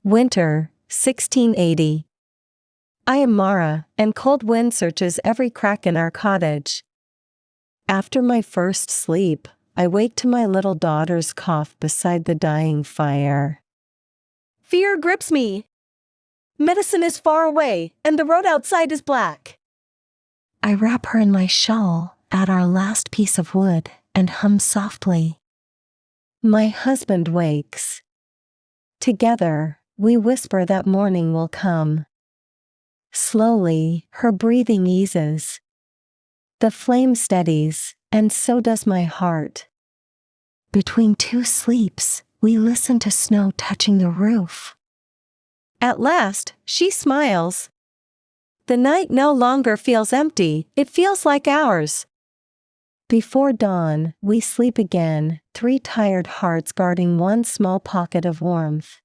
Winter, 1680. I am Mara, and cold wind searches every crack in our cottage. After my first sleep, I wake to my little daughter's cough beside the dying fire. Fear grips me. Medicine is far away, and the road outside is black. I wrap her in my shawl, add our last piece of wood, and hum softly. My husband wakes. Together, we whisper that morning will come. Slowly, her breathing eases. The flame steadies, and so does my heart. Between two sleeps, we listen to snow touching the roof. At last, she smiles. The night no longer feels empty, it feels like ours. Before dawn, we sleep again, three tired hearts guarding one small pocket of warmth.